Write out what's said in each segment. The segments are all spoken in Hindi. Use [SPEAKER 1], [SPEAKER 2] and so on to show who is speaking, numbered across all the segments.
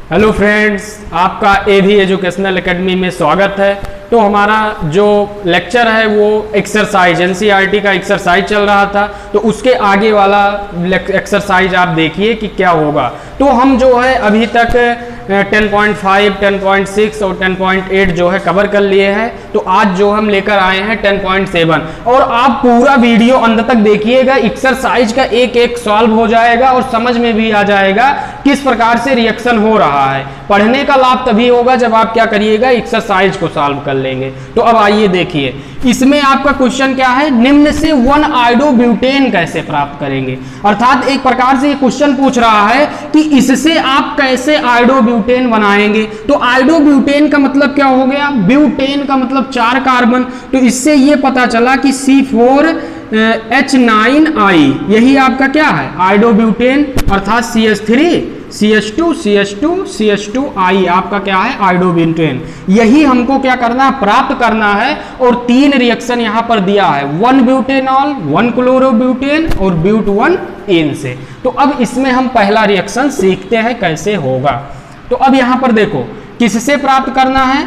[SPEAKER 1] हेलो फ्रेंड्स, आपका एवी एजुकेशनल एकेडमी में स्वागत है। तो हमारा जो लेक्चर है वो एक्सरसाइज एनसीईआरटी का एक्सरसाइज चल रहा था, तो उसके आगे वाला एक्सरसाइज आप देखिए कि क्या होगा। तो हम जो है अभी तक 10.5, 10.6 और 10.8 जो है कवर कर लिए हैं। तो आज जो हम लेकर आए हैं 10.7, और आप पूरा वीडियो अंत तक देखिएगा। एक्सरसाइज का एक एक सॉल्व हो जाएगा और समझ में भी आ जाएगा किस प्रकार से रिएक्शन हो रहा है। पढ़ने का लाभ तभी होगा जब आप क्या करिएगा, एक्सरसाइज को सॉल्व कर लेंगे। तो अब आइए देखिए, इसमें आपका क्वेश्चन क्या है, निम्न से 1-आयोडोब्यूटेन कैसे प्राप्त करेंगे। अर्थात एक प्रकार से ये क्वेश्चन पूछ रहा है कि इससे आप कैसे आयोडोब्यूटेन बनाएंगे। तो आयोडोब्यूटेन का मतलब क्या हो गया, ब्यूटेन का मतलब 4 कार्बन। तो इससे ये पता चला कि C4H9I यही आपका क्या है, आयोडोब्यूटेन। अर्थात CH3CH2CH2CH2I आपका क्या है, आयोडोब्यूटेन। यही हमको क्या करना है, प्राप्त करना है। और 3 रिएक्शन यहाँ पर दिया है, 1 ब्यूटेनॉल, 1 क्लोरोब्यूटेन और ब्यूट1 से। तो अब इसमें हम पहला रिएक्शन सीखते हैं कैसे होगा। तो अब यहाँ पर देखो, किससे प्राप्त करना है,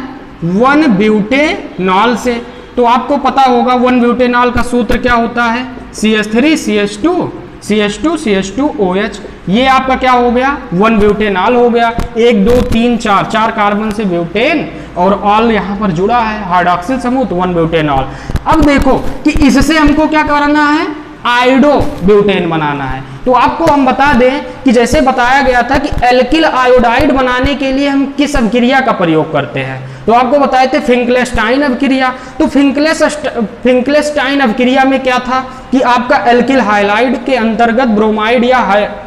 [SPEAKER 1] 1 ब्यूटेनॉल से। तो आपको पता होगा 1 ब्यूटेनॉल का सूत्र क्या होता है, CH3CH2CH2CH2OH। ये आपका क्या हो गया, 1 ब्यूटेनॉल हो गया। 1 2 3 4 कार्बन से ब्यूटेन और ऑल यहाँ पर जुड़ा है हाइड्रॉक्सिल समूह, तो 1 ब्यूटेनॉल। अब देखो कि इससे हमको क्या करना है, आयोडोब्यूटेन बनाना है। तो आपको हम बता दें कि जैसे बताया गया था कि एल्किल आयोडाइड बनाने के लिए हम किस अभिक्रिया का प्रयोग करते हैं। तो आपको बताए थे फिंकलेस्टाइन अभिक्रिया। तो फिंकलेस्टाइन अभिक्रिया में क्या था कि आपका एल्किल हाइलाइड के अंतर्गत ब्रोमाइड या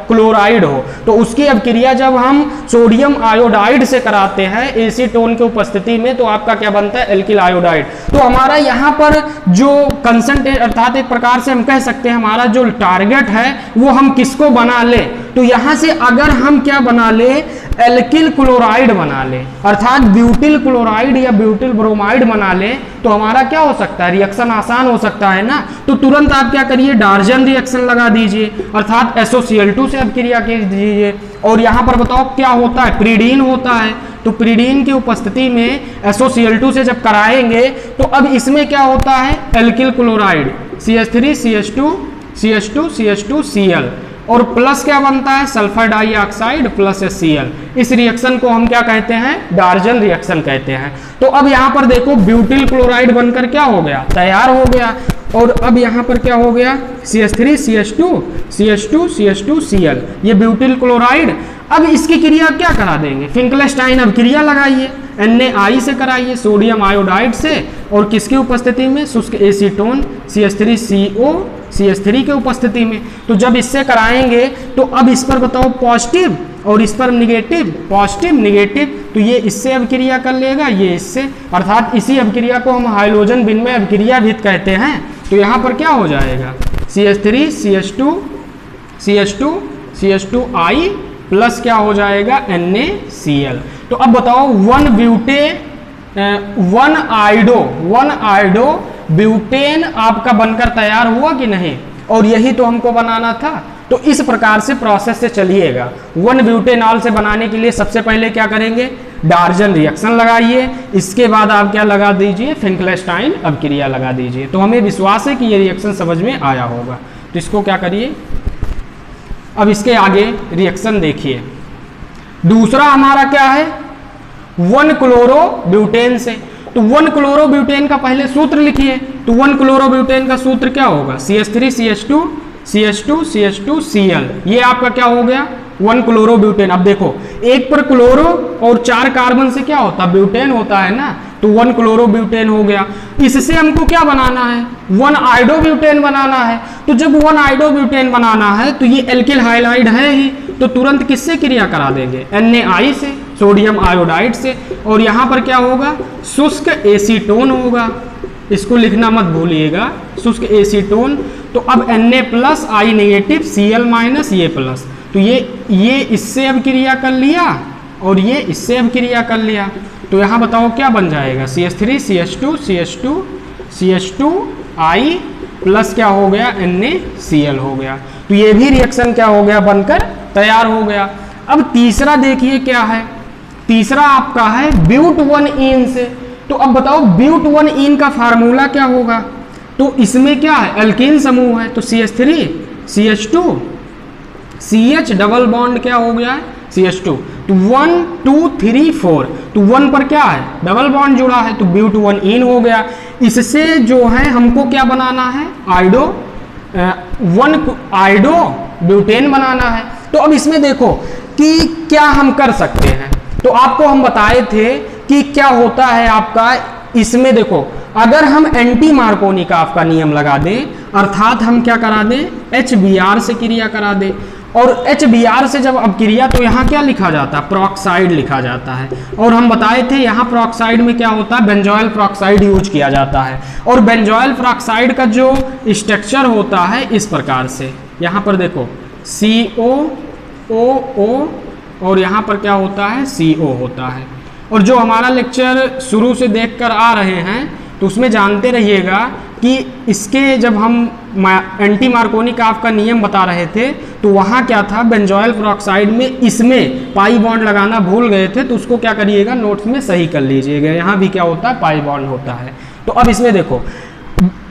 [SPEAKER 1] क्लोराइड हो, तो उसकी अभिक्रिया जब हम सोडियम आयोडाइड से कराते हैं एसीटोन की उपस्थिति में, तो आपका क्या बनता है, एल्किल आयोडाइड। तो हमारा यहाँ पर जो कंसंट्रेट, अर्थात एक प्रकार से हम कह सकते हैं हमारा जो टारगेट है वो हम किसको बना ले। तो यहाँ से अगर हम क्या बना ले, एल्किल क्लोराइड बना ले, अर्थात ब्यूटिल क्लोराइड या ब्यूटिल ब्रोमाइड बना ले, तो हमारा क्या हो सकता है, रिएक्शन आसान हो सकता है ना। तो तुरंत आप क्या करिए, डार्जन रिएक्शन लगा दीजिए, अर्थात SOCl2 से अभिक्रिया कीजिए। और यहाँ पर बताओ क्या होता है, प्रीडीन होता है। तो प्रीडीन की उपस्थिति में SOCl2 से जब कराएंगे तो अब इसमें क्या होता है, एल्किल क्लोराइड CH3CH2CH2CH2Cl और प्लस क्या बनता है, सल्फर डाइऑक्साइड प्लस HCl। इस रिएक्शन को हम क्या कहते हैं, डार्जन रिएक्शन कहते हैं। तो अब यहाँ पर देखो ब्यूटिल क्लोराइड बनकर क्या हो गया, तैयार हो गया। और अब यहाँ पर क्या हो गया, CH3CH2CH2CH2Cl, ये ब्यूटिल क्लोराइड। अब इसकी क्रिया क्या करा देंगे, फिंकलेस्टाइन अभिक्रिया लगाइए, Na से कराइए, सोडियम आयोडाइड से, और किसकी उपस्थिति में, शुष्क एसीटोन CH3CO CH3 के उपस्थिति में। तो जब इससे कराएंगे तो अब इस पर बताओ पॉजिटिव और इस पर निगेटिव, पॉजिटिव निगेटिव, तो ये इससे अभिक्रिया कर लेगा, ये इससे, अर्थात इसी अभिक्रिया को हम हाइड्रोजन विनिमय अभिक्रिया भी कहते हैं। तो यहाँ पर क्या हो जाएगा, CH3CH2CH2I प्लस क्या हो जाएगा, NaCl। तो अब बताओ 1 आयोडो ब्यूटेन आपका बनकर तैयार हुआ कि नहीं, और यही तो हमको बनाना था। तो इस प्रकार से प्रोसेस से चलिएगा। 1 ब्यूटेनॉल से बनाने के लिए सबसे पहले क्या करेंगे, डार्जन रिएक्शन लगाइए, इसके बाद आप क्या लगा दीजिए, फिंकलेस्टाइन अभिक्रिया लगा दीजिए। तो हमें विश्वास है कि ये रिएक्शन समझ में आया होगा। तो इसको क्या करिए, अब इसके आगे रिएक्शन देखिए। दूसरा हमारा क्या है, 1 क्लोरोब्यूटेन से। तो 1 क्लोरोब्यूटेन का पहले सूत्र लिखिए। तो 1 क्लोरोब्यूटेन का सूत्र क्या होगा, CH3CH2CH2CH2Cl। ये आपका क्या हो गया, 1 क्लोरोब्यूटेन। अब देखो, एक पर क्लोरो और 4 कार्बन से क्या होता है, ब्यूटेन होता है ना। तो 1 क्लोरोब्यूटेन हो गया। इससे हमको क्या बनाना है, 1 आयोडोब्यूटेन बनाना है। तो जब 1 आयोडोब्यूटेन बनाना है तो ये एल्किल हाइलाइड है ही, तो तुरंत किससे क्रिया करा देंगे, Na से, सोडियम आयोडाइड से। और यहाँ पर क्या होगा, शुष्क एसीटोन होगा, इसको लिखना मत भूलिएगा, शुष्क एसीटोन। तो अब Na plus I negative Cl minus ये प्लस, तो ये इससे अभिक्रिया कर लिया और ये इससे अभिक्रिया कर लिया। तो यहाँ बताओ क्या बन जाएगा, CH3CH2CH2CH2I प्लस क्या हो गया, NaCl हो गया। तो ये भी रिएक्शन क्या हो गया, बनकर तैयार हो गया। अब तीसरा देखिए क्या है, तीसरा आपका है ब्यूट 1 इन से। तो अब बताओ ब्यूट 1 इन का फार्मूला क्या होगा? तो इसमें क्या है, एल्कीन समूह है, तो CH3 CH2 CH double bond क्या हो गया है, CH2। तो 1 2 3 4, तो 1 पर क्या है, डबल बॉन्ड जुड़ा है, तो ब्यूट 1 इन हो गया। इससे जो है हमको क्या बनाना है, आइडो ब्यूटेन बनाना है। तो अब इसमें देखो कि क्या हम कर सकते हैं। तो आपको हम बताए थे कि क्या होता है आपका इसमें, देखो अगर हम एंटी मार्कोनिकॉफ का नियम लगा दें, अर्थात हम क्या करा दें, HBr से क्रिया करा दें। और HBr से जब अब क्रिया, तो यहाँ क्या लिखा जाता है, प्रोक्साइड लिखा जाता है। और हम बताए थे यहाँ प्रोक्साइड में क्या होता है, बेंजोइल प्रोक्साइड यूज किया जाता है। और बेंजोइल प्रोक्साइड का जो स्ट्रक्चर होता है इस प्रकार से, यहाँ पर देखो COOO और यहाँ पर क्या होता है, CO होता है। और जो हमारा लेक्चर शुरू से देखकर आ रहे हैं तो उसमें जानते रहिएगा कि इसके जब हम एंटी मार्कोनिकॉफ का नियम बता रहे थे तो वहाँ क्या था, बेंजोइल पेरोक्साइड में इसमें पाई बॉन्ड लगाना भूल गए थे, तो उसको क्या करिएगा, नोट्स में सही कर लीजिएगा। यहाँ भी क्या होता है, पाई बॉन्ड होता है। तो अब इसमें देखो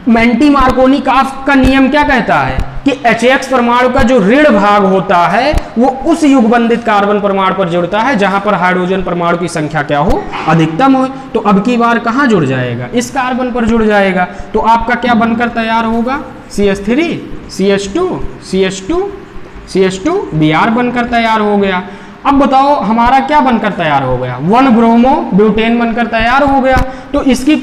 [SPEAKER 1] एंटी मार्कोनिकॉफ का नियम क्या कहता है कि HX परमाणु का जो ऋण भाग होता है वो उस युगबंधित कार्बन परमाणु पर जुड़ता है जहां पर हाइड्रोजन परमाणु की संख्या क्या हो, अधिकतम हो। तो अब की बार कहां जुड़ जाएगा, इस कार्बन पर जुड़ जाएगा। तो आपका क्या बनकर तैयार होगा, CH3 CH2 CH2 CH2 Br बनकर तैयार हो गया। अब बताओ हमारा क्या बनकर तैयार हो गया, 1 ब्रोमो ब्यूटेन बनकर तैयार हो गया। तो इसकी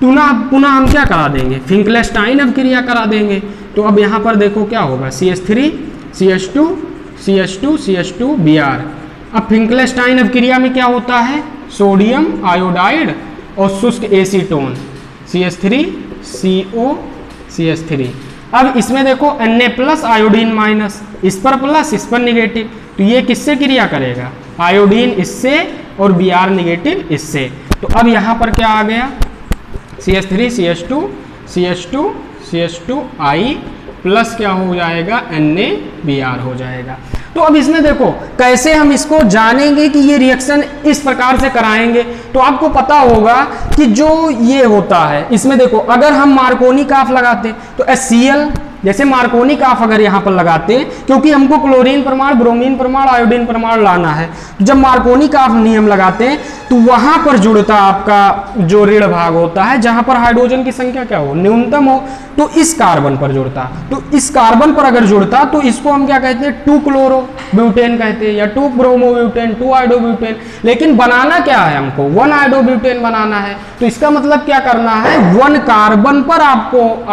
[SPEAKER 1] पुनः हम क्या करा देंगे, फिंकलेस्टाइन अभिक्रिया करा देंगे। तो अब यहाँ पर देखो क्या होगा, CH3 CH2 CH2 CH2 Br। अब फिंकलेस्टाइन अभिक्रिया में क्या होता है, सोडियम आयोडाइड और शुष्क एसीटोन, CH3 CO CH3। अब इसमें देखो Na+ आयोडीन माइनस, इस पर प्लस इस पर निगेटिव, तो ये किससे क्रिया करेगा, आयोडीन इससे और Br निगेटिव इससे। तो अब यहाँ पर क्या आ गया, CH3 CH2 CH2 CH2 I plus क्या हो जाएगा, NaBr हो जाएगा। तो अब इसमें देखो कैसे हम इसको जानेंगे कि ये रिएक्शन इस प्रकार से कराएंगे। तो आपको पता होगा कि जो ये होता है इसमें देखो, अगर हम मार्कोनिकॉफ लगाते तो HCl, जैसे मार्कोनिकॉफ अगर यहाँ पर लगाते, क्योंकि हमको क्लोरीन परमाणु, ब्रोमीन परमाणु, आयोडीन परमाणु लाना है, जब मार्कोनिकॉफ नियम लगाते हैं तो वहां पर जुड़ता आपका जो ऋण भाग होता है जहां पर हाइड्रोजन की संख्या क्या हो, न्यूनतम हो, तो इस कार्बन पर जुड़ता। तो इस कार्बन पर अगर जुड़ता तो इसको हम क्या कहते हैं, 2 क्लोरो ब्यूटेन कहते हैं, या 2 ब्रोमो ब्यूटेन, 2 आयोडो ब्यूटेन। लेकिन बनाना क्या है, हमको 1 आयोडो ब्यूटेन बनाना है। तो इसका मतलब क्या करना है, 1 कार्बन पर आपको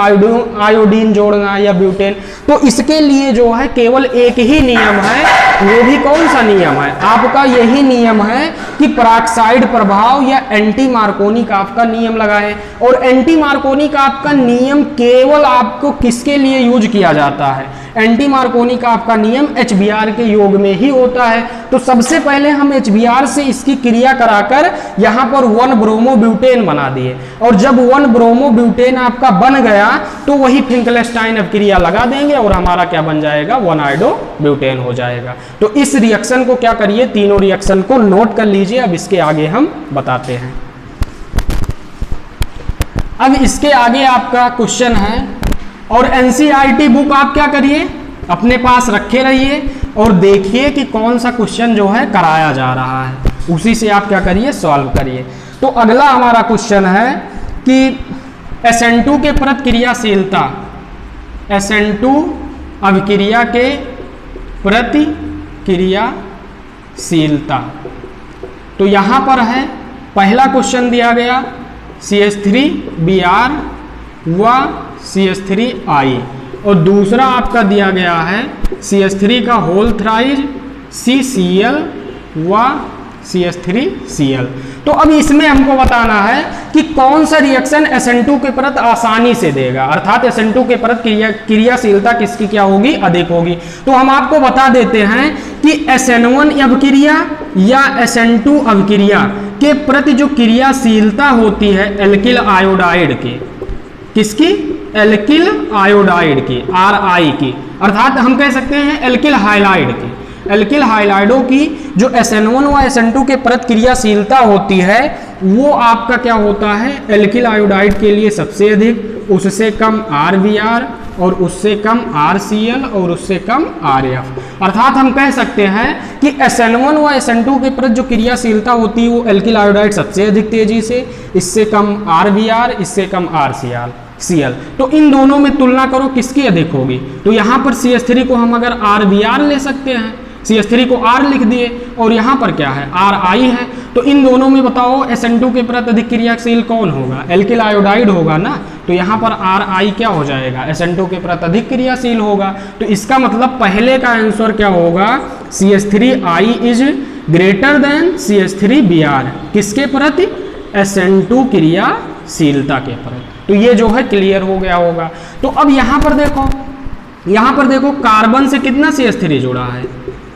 [SPEAKER 1] आयोडीन जोड़ना या ब्यूटेन। तो इसके लिए जो है केवल एक ही नियम है, वो भी कौन सा नियम है, आपका यही नियम है कि पेरोक्साइड प्रभाव या एंटी मार्कोनिकॉफ का नियम लगाएं। और एंटी मार्कोनिकॉफ का नियम केवल आपको किसके लिए यूज किया जाता है, एंटी मार्कोनिकॉफ का नियम HBr के योग में ही होता है। तो सबसे पहले हम HBr से इसकी क्रिया कराकर यहाँ पर 1 ब्रोमो ब्यूटेन बना दिए, और जब 1 ब्रोमो ब्यूटेन आपका बन गया तो वही फिंकलेस्टाइन अभिक्रिया लगा देंगे और हमारा क्या बन जाएगा, 1 आयोडो ब्यूटेन हो जाएगा। तो इस रिएक्शन को क्या करिए, तीनों रिएक्शन को नोट कर लीजिए। अब इसके आगे हम बताते हैं। अब इसके आगे आपका क्वेश्चन है, और NCERT बुक आप क्या करिए, अपने पास रखे रहिए और देखिए कि कौन सा क्वेश्चन जो है कराया जा रहा है, उसी से आप क्या करिए, सॉल्व करिए। तो अगला हमारा क्वेश्चन है कि SN2 के प्रतिक्रियाशीलता, SN2 अभिक्रिया के प्रतिक्रियाशीलता। तो यहां पर है पहला क्वेश्चन दिया गया CH3Br व CH3I, और दूसरा आपका दिया गया है CH3 का होल थ्राइज CCl व CH3Cl। तो अब इसमें हमको बताना है कि कौन सा रिएक्शन SN2 के प्रति आसानी से देगा, अर्थात SN2 के प्रति क्रियाशीलता किसकी क्या होगी, अधिक होगी। तो हम आपको बता देते हैं कि SN1 अभिक्रिया या SN2 अभिक्रिया के प्रति जो क्रियाशीलता होती है एल्किल आयोडाइड की, किसकी, एल्किल आयोडाइड की, Ri की, अर्थात हम कह सकते हैं एल्किल हाइलाइड की। एल्किल हाइलाइडों की जो SN1 व SN2 के प्रति क्रियाशीलता होती है वो आपका क्या होता है, एल्किल आयोडाइड के लिए सबसे अधिक, उससे कम RBr और उससे कम RCl और उससे कम RF। अर्थात हम कह सकते हैं कि SN1 व SN2 के प्रति जो क्रियाशीलता होती है वो एल्किल आयोडाइड सबसे अधिक तेजी से, इससे कम RBr, इससे कम RCl। तो इन दोनों में तुलना करो किसकी अधिक होगी, तो यहाँ पर CH3 को हम अगर RBr ले सकते हैं, CH3 को R लिख दिए और यहाँ पर क्या है RI है, तो इन दोनों में बताओ SN2 के प्रति अधिक क्रियाशील कौन होगा, एल्किल आयोडाइड होगा ना, तो यहाँ पर RI क्या हो जाएगा, SN2 के प्रति अधिक क्रियाशील होगा। तो इसका मतलब पहले का आंसर क्या होगा, CH3I is greater than CH3Br, किसके प्रति, SN2 क्रियाशीलता के प्रति। तो ये जो है क्लियर हो गया होगा। तो अब यहाँ पर देखो कार्बन से कितना CH3 जुड़ा है,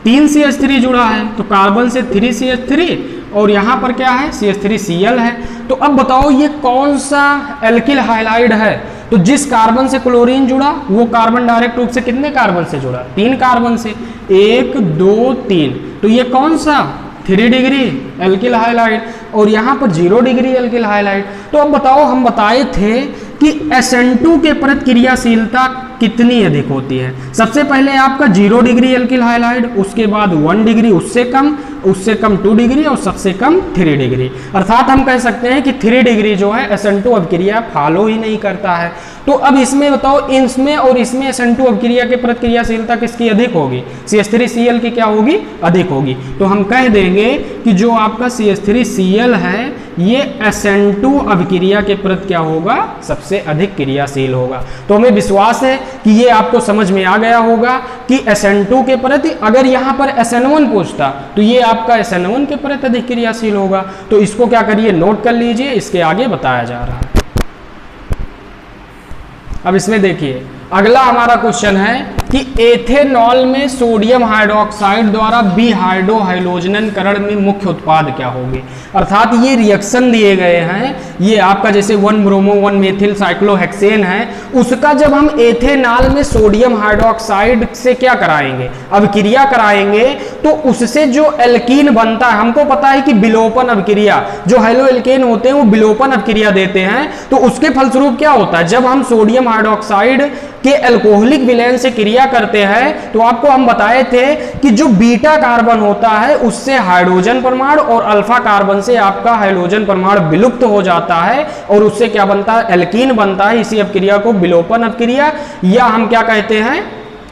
[SPEAKER 1] 3 CH3 जुड़ा है, तो कार्बन से 3 CH3 और यहाँ पर क्या है CH3Cl है। तो अब बताओ ये कौन सा एल्किल हाइलाइड है, तो जिस कार्बन से क्लोरीन जुड़ा वो कार्बन डायरेक्ट रूप से कितने कार्बन से जुड़ा, 3 कार्बन से, 1 2 3, तो ये कौन सा 3 डिग्री एल्किल हाइलाइड और यहाँ पर 0 डिग्री एल्किल हाइलाइड। तो अब बताओ हम बताए थे कि SN2 के प्रति क्रियाशीलता कितनी अधिक होती है, सबसे पहले आपका 0 डिग्री एल्किल हाइलाइड, उसके बाद 1 डिग्री, उससे कम 2 डिग्री और सबसे कम 3 डिग्री। अर्थात हम कह सकते हैं कि 3 डिग्री जो है SN2 अभिक्रिया फॉलो ही नहीं करता है। तो अब इसमें बताओ इसमें और इसमें SN2 अभिक्रिया के प्रति क्रियाशीलता किसकी अधिक होगी, CH3Cl की क्या होगी, अधिक होगी। तो हम कह देंगे कि जो आपका CH3Cl है ये SN2 अभिक्रिया के प्रति क्या होगा, सबसे अधिक क्रियाशील होगा। तो हमें विश्वास है कि ये आपको समझ में आ गया होगा कि SN2 के प्रति, अगर यहाँ पर SN1 पूछता तो ये आपका SN1 के प्रति अधिक क्रियाशील होगा। तो इसको क्या करिए, नोट कर लीजिए, इसके आगे बताया जा रहा है। अब इसमें देखिए अगला हमारा क्वेश्चन है कि एथेनॉल में सोडियम हाइड्रोक्साइड द्वारा बिहाइड्रोहाइलोजनीकरण में मुख्य उत्पाद क्या होंगे। अर्थात ये रिएक्शन दिए गए हैं, ये आपका जैसे 1 ब्रोमो 1 मेथिल साइक्लोहेक्सेन है, उसका जब हम एथेनॉल में सोडियम हाइड्रोक्साइड से क्या कराएंगे, अभिक्रिया कराएंगे, तो उससे जो एल्कीन बनता है, हमको पता है कि विलोपन अभिक्रिया, जो हेलो एल्केन होते हैं वो विलोपन अभिक्रिया देते हैं, तो उसके फलस्वरूप क्या होता है, जब हम सोडियम हाइड्रोक्साइड के एल्कोहलिक विलयन से क्रिया करते हैं तो आपको हम बताए थे कि जो बीटा कार्बन होता है उससे हाइड्रोजन परमाणु और अल्फा कार्बन से आपका हाइड्रोजन परमाणु विलुप्त हो जाता है और उससे क्या बनता है, एल्कीन बनता है। इसी अपक्रिया को विलोपन अपक्रिया या हम क्या कहते हैं,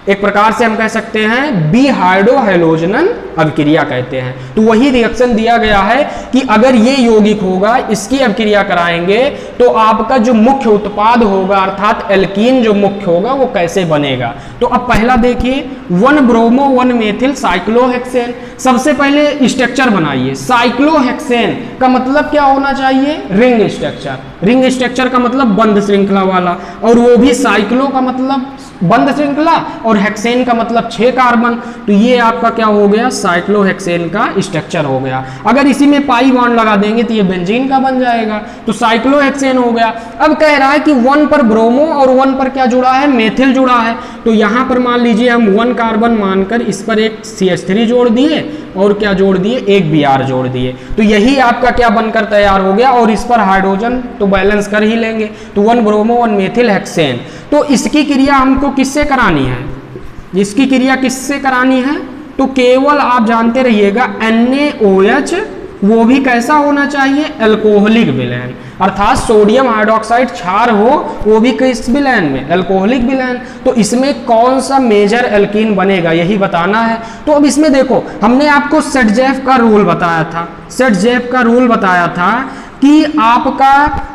[SPEAKER 1] एक प्रकार से हम कह सकते हैं बिहाइड्रोहाइलोजनन अभिक्रिया कहते हैं। तो वही रिएक्शन दिया गया है कि अगर ये यौगिक होगा, इसकी अभिक्रिया कराएंगे तो आपका जो मुख्य उत्पाद होगा अर्थात एल्कीन जो मुख्य होगा वो कैसे बनेगा। तो अब पहला देखिए 1 ब्रोमो 1 मेथिल साइक्लोहेक्सेन, सबसे पहले स्ट्रक्चर बनाइए। साइक्लोहेक्सेन का मतलब क्या होना चाहिए, रिंग स्ट्रक्चर, रिंग स्ट्रक्चर का मतलब बंद श्रृंखला वाला, और वो भी साइक्लो का मतलब बंद श्रृंखला और हेक्सेन का मतलब 6 कार्बन। तो ये आपका क्या हो गया, साइक्लोहेक्सेन का स्ट्रक्चर हो गया। अगर इसी में पाई बॉन्ड लगा देंगे तो ये बेंजीन का बन जाएगा, तो साइक्लोहेक्सेन हो गया। अब कह रहा है कि 1 पर ब्रोमो और 1 पर क्या जुड़ा है, मेथिल जुड़ा है, तो यहाँ पर मान लीजिए हम 1 कार्बन मानकर इस पर एक CH3 जोड़ दिए और क्या जोड़ दिए, एक Br जोड़ दिए, तो यही आपका क्या बनकर तैयार हो गया। और इस पर हाइड्रोजन तो बैलेंस कर ही लेंगे, तो 1 ब्रोमो 1 मेथिल हेक्सेन। तो इसकी क्रिया हमको किससे करानी है, इसकी क्रिया किससे करानी है, तो केवल आप जानते रहिएगा NaOH, वो भी कैसा होना चाहिए, एल्कोहलिक विलयन, अर्थात सोडियम हाइड्रोक्साइड क्षार हो वो भी किस विलयन में, एल्कोहलिक विलयन। तो इसमें कौन सा मेजर एल्कीन बनेगा यही बताना है। तो अब इसमें देखो हमने आपको सेटजेफ का रूल बताया था, सेटजेफ का रूल बताया था कि आपका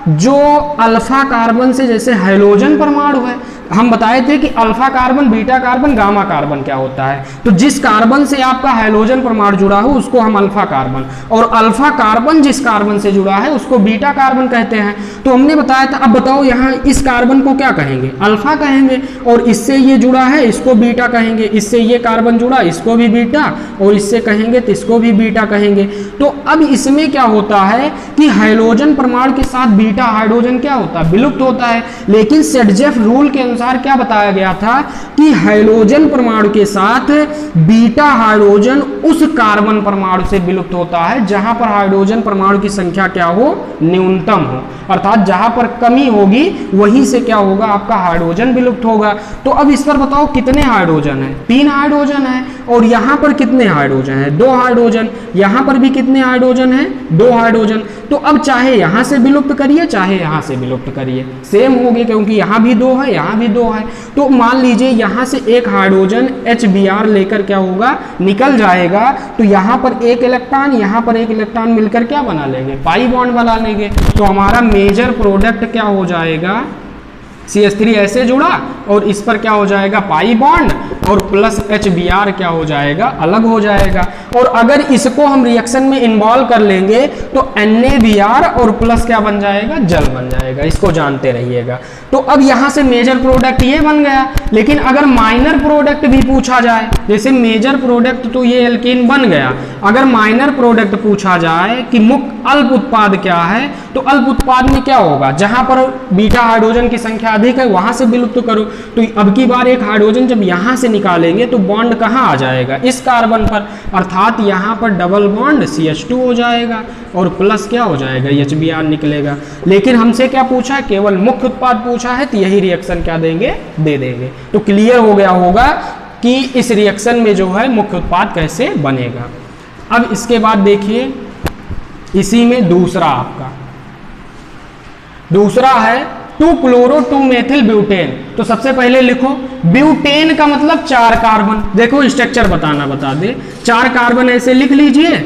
[SPEAKER 1] जो अल्फा कार्बन से जैसे हाइड्रोजन परमाणु है, हम बताए थे कि alpha carbon, beta carbon, gamma carbon क्या होता है, तो जिस कार्बन से आपका हाइड्रोजन परमाणु जुड़ा हो उसको हम अल्फा कार्बन, और अल्फा कार्बन जिस कार्बन से जुड़ा है उसको बीटा कार्बन कहते हैं। तो हमने बताया था, अब बताओ यहाँ इस कार्बन को क्या कहेंगे, अल्फा कहेंगे, और इससे ये जुड़ा है इसको बीटा कहेंगे, इससे ये कार्बन जुड़ा इसको भी बीटा, और इससे कहेंगे तो इसको भी बीटा कहेंगे। तो अब इसमें क्या होता है कि हाइड्रोजन परमाणु के साथ बीटा हाइड्रोजन क्या होता है, विलुप्त होता है। लेकिन सेटजेफ रूल के अनुसार क्या बताया गया था कि हाइड्रोजन परमाणु के साथ बीटा हाइड्रोजन उस कार्बन परमाणु से विलुप्त होता है जहां पर हाइड्रोजन परमाणु की संख्या क्या हो, न्यूनतम हो। अर्थात जहां पर कमी होगी वहीं से क्या होगा, आपका हाइड्रोजन विलुप्त होगा। तो अब इस पर बताओ कितने हाइड्रोजन है, 3 हाइड्रोजन है, और यहां पर कितने हाइड्रोजन है, 2 हाइड्रोजन, यहां पर भी कितने हाइड्रोजन है, 2 हाइड्रोजन। तो अब चाहे यहां से विलुप्त करिए चाहे यहां से विलुप्त करिए, सेम होगी, क्योंकि यहां भी 2 है यहां भी 2 है। तो मान लीजिए यहां से एक हाइड्रोजन HBr लेकर क्या होगा, निकल जाएगा, तो यहां पर एक इलेक्ट्रॉन यहां पर एक इलेक्ट्रॉन मिलकर क्या बना लेंगे, पाई बॉन्ड बना लेंगे। तो हमारा मेजर प्रोडक्ट क्या हो जाएगा, CH3 ऐसे जुड़ा और इस पर क्या हो जाएगा, पाई बॉन्ड, और प्लस HBr क्या हो जाएगा, अलग हो जाएगा। और अगर इसको हम रिएक्शन में इन्वॉल्व कर लेंगे तो NaBr और प्लस क्या बन जाएगा, जल बन जाएगा। इसको जानते रहिएगा। तो अब यहां से मेजर प्रोडक्ट ये बन गया, लेकिन अगर माइनर प्रोडक्ट भी पूछा जाए, जैसे मेजर प्रोडक्ट तो ये एल्कीन बन गया, अगर माइनर प्रोडक्ट पूछा जाए कि मुख्य अल्प उत्पाद क्या है, तो अल्प उत्पाद में क्या होगा, जहां पर बीटा हाइड्रोजन की संख्या अधिक है वहां से विलुप्त करो। तो अब की बार एक हाइड्रोजन जब यहां से निकालेंगे तो बॉन्ड कहां आ जाएगा, इस कार्बन पर, अर्थात यहां पर डबल बॉन्ड CH2 हो जाएगा और प्लस क्या हो जाएगा, HBr निकलेगा। लेकिन हमसे क्या पूछा, केवल मुख्य उत्पाद पूछा है, तो यही रिएक्शन क्या देंगे, दे देंगे। तो क्लियर हो गया होगा कि इस रिएक्शन में जो है मुख्य उत्पाद कैसे बनेगा। अब इसके बाद देखिए, इसी में दूसरा आपका दूसरा है 2-chloro-2-methyl ब्यूटेन। तो सबसे पहले लिखो, ब्यूटेन का मतलब 4 कार्बन। देखो स्ट्रक्चर बताना बता दे, 4 कार्बन ऐसे लिख लीजिए,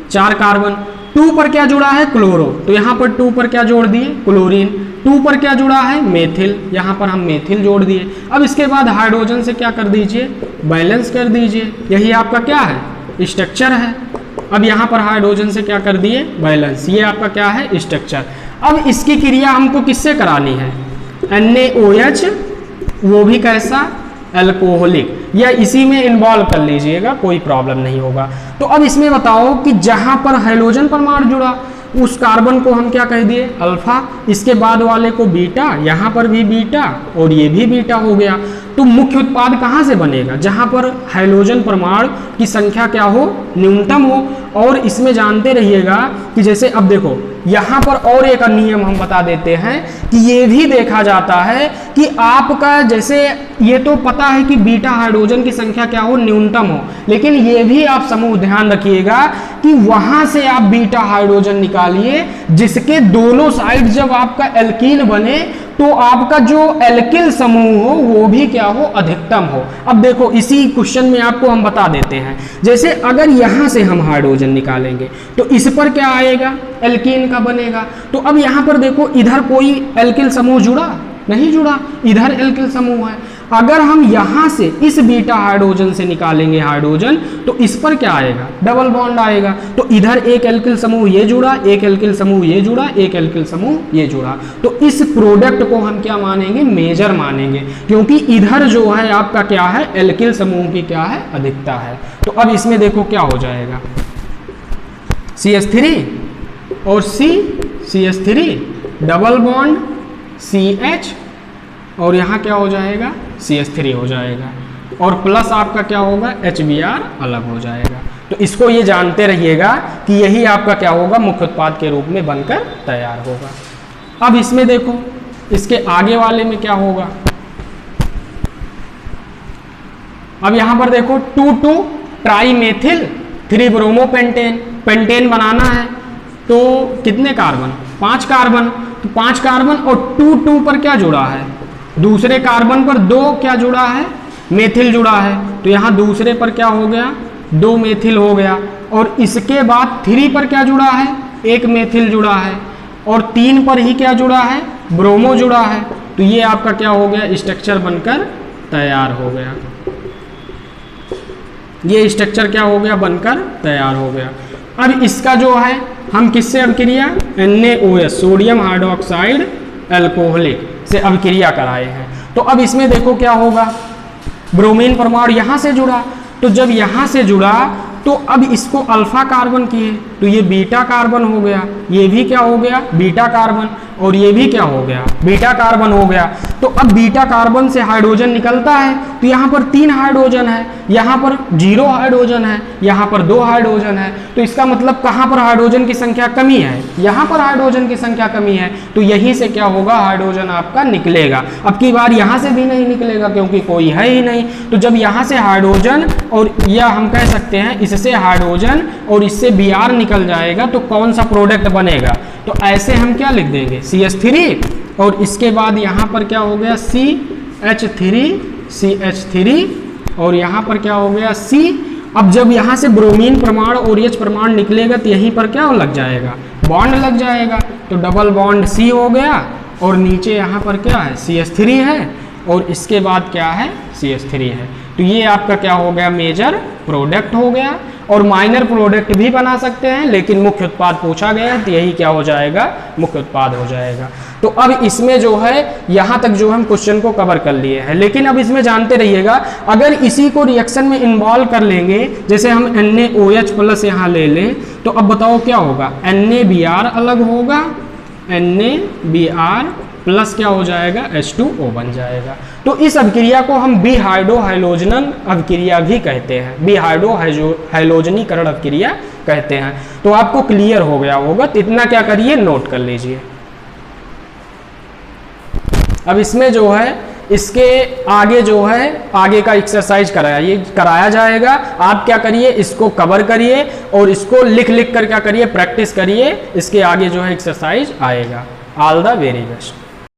[SPEAKER 1] 4 कार्बन, 2 पर क्या जुड़ा है, क्लोरो, तो यहां पर 2 पर क्या जोड़ दिए, क्लोरीन, 2 पर क्या जुड़ा है, मेथिल, यहां पर हम मेथिल जोड़ दिए। अब इसके बाद हाइड्रोजन से क्या कर दीजिए, बैलेंस कर दीजिए, यही आपका क्या है, स्ट्रक्चर है। अब यहां पर हाइड्रोजन से क्या कर दिए, बैलेंस, ये आपका क्या है, स्ट्रक्चर। अब इसकी क्रिया हमको किससे करानी है, NaOH, वो भी कैसा, अल्कोहलिक, या इसी में इन्वॉल्व कर लीजिएगा, कोई प्रॉब्लम नहीं होगा। तो अब इसमें बताओ कि जहां पर हाइड्रोजन परमाणु जुड़ा उस कार्बन को हम क्या कह दिए, अल्फा, इसके बाद वाले को बीटा, यहां पर भी बीटा और ये भी बीटा हो गया। तो मुख्य उत्पाद कहां से बनेगा, जहां पर हाइड्रोजन परमाणु की संख्या क्या हो, न्यूनतम हो। और इसमें जानते रहिएगा कि जैसे अब देखो यहां पर और एक नियम हम बता देते हैं कि ये भी देखा जाता है कि आपका जैसे ये तो पता है कि बीटा हाइड्रोजन की संख्या क्या हो, न्यूनतम हो, लेकिन ये भी आप समूह ध्यान रखिएगा कि वहां से आप बीटा हाइड्रोजन निकालिए जिसके दोनों साइड जब आपका एल्कीन बने तो आपका जो एल्किल समूह हो वो भी क्या हो, अधिकतम हो। अब देखो इसी क्वेश्चन में आपको हम बता देते हैं, जैसे अगर यहां से हम हाइड्रोजन निकालेंगे तो इस पर क्या आएगा, एल्कीन का बनेगा। तो अब यहां पर देखो इधर कोई एल्किल समूह जुड़ा नहीं जुड़ा, इधर एल्किल समूह है। अगर हम यहां से इस बीटा हाइड्रोजन से निकालेंगे हाइड्रोजन तो इस पर क्या आएगा, डबल बॉन्ड आएगा। तो इधर एक एल्किल समूह ये जुड़ा, एक एल्किल समूह ये जुड़ा, एक एल्किल समूह ये जुड़ा। तो इस प्रोडक्ट को हम क्या मानेंगे, मेजर मानेंगे, क्योंकि इधर जो है आपका क्या है, एल्किल समूह की क्या है, अधिकता है। तो अब इसमें देखो क्या हो जाएगा, CH3 और CH3 डबल बॉन्ड CH और यहाँ क्या हो जाएगा, CH3 हो जाएगा, और प्लस आपका क्या होगा, HBr अलग हो जाएगा। तो इसको ये जानते रहिएगा कि यही आपका क्या होगा, मुख्य उत्पाद के रूप में बनकर तैयार होगा। अब इसमें देखो इसके आगे वाले में क्या होगा, अब यहाँ पर देखो 2,2-ट्राईमेथिल 3-ब्रोमोपेंटेन, पेंटेन बनाना है तो कितने कार्बन, 5 कार्बन। तो 5 कार्बन और 2 पर क्या जुड़ा है, दूसरे कार्बन पर 2 क्या जुड़ा है, मेथिल जुड़ा है। तो यहाँ दूसरे पर क्या हो गया, 2 मेथिल हो गया, और इसके बाद 3 पर क्या जुड़ा है, 1 मेथिल जुड़ा है, और 3 पर ही क्या जुड़ा है, ब्रोमो जुड़ा है। तो ये आपका क्या हो गया, स्ट्रक्चर बनकर तैयार हो गया। ये स्ट्रक्चर क्या हो गया, बनकर तैयार हो गया। अब इसका जो है हम किससे अभिक्रिया, NaOH, सोडियम हाइड्रोक्साइड अल्कोहलिक से अभिक्रिया कराए हैं। तो अब इसमें देखो क्या होगा, ब्रोमीन परमाणु यहां से जुड़ा, तो जब यहां से जुड़ा तो अब इसको अल्फा कार्बन किए तो तो ये बीटा कार्बन हो गया, ये भी क्या हो गया, बीटा कार्बन, और ये भी क्या हो गया, बीटा कार्बन हो गया। तो अब बीटा कार्बन से हाइड्रोजन निकलता है, तो यहाँ पर 3 हाइड्रोजन है, यहाँ पर 0 हाइड्रोजन है, यहाँ पर 2 हाइड्रोजन है। तो इसका मतलब कहाँ पर हाइड्रोजन की संख्या कमी है, यहाँ पर हाइड्रोजन की संख्या कमी है, तो यहीं से क्या होगा, हाइड्रोजन आपका निकलेगा। अब की बार यहाँ से भी नहीं निकलेगा क्योंकि कोई है ही नहीं। तो जब यहाँ से हाइड्रोजन और या हम कह सकते हैं इससे हाइड्रोजन और इससे Br निकल जाएगा, तो कौन सा प्रोडक्ट बनेगा, तो ऐसे हम क्या लिख देंगे, CH3 और इसके बाद यहाँ पर क्या हो गया, CH3 और यहाँ पर क्या हो गया, C। अब जब यहाँ से ब्रोमीन प्रमाण और OH प्रमाण निकलेगा तो यहीं पर क्या लग जाएगा, बॉन्ड लग जाएगा। तो डबल बॉन्ड C हो गया और नीचे यहाँ पर क्या है, CH3 है और इसके बाद क्या है, CH3 है। तो ये आपका क्या हो गया, मेजर प्रोडक्ट हो गया। और माइनर प्रोडक्ट भी बना सकते हैं, लेकिन मुख्य उत्पाद पूछा गया है तो यही क्या हो जाएगा, मुख्य उत्पाद हो जाएगा। तो अब इसमें जो है यहाँ तक जो हम क्वेश्चन को कवर कर लिए हैं, लेकिन अब इसमें जानते रहिएगा, अगर इसी को रिएक्शन में इन्वॉल्व कर लेंगे, जैसे हम NaOH प्लस यहाँ ले लें, तो अब बताओ क्या होगा, NaBr अलग होगा, NaBr प्लस क्या हो जाएगा, H2O बन जाएगा। तो इस अभिक्रिया को हम बिहाइड्रोहाइलोजनन अभिक्रिया भी कहते हैं, बिहाइड्रोहाइलोजनीकरण अभिक्रिया कहते हैं। तो आपको क्लियर हो गया होगा, तो इतना क्या करिए, नोट कर लीजिए। अब इसमें जो है, इसके आगे जो है, आगे का एक्सरसाइज कराया जाएगा। आप क्या करिए, इसको कवर करिए और इसको लिख कर क्या करिए, प्रैक्टिस करिए। इसके आगे जो है एक्सरसाइज आएगा। All the very best.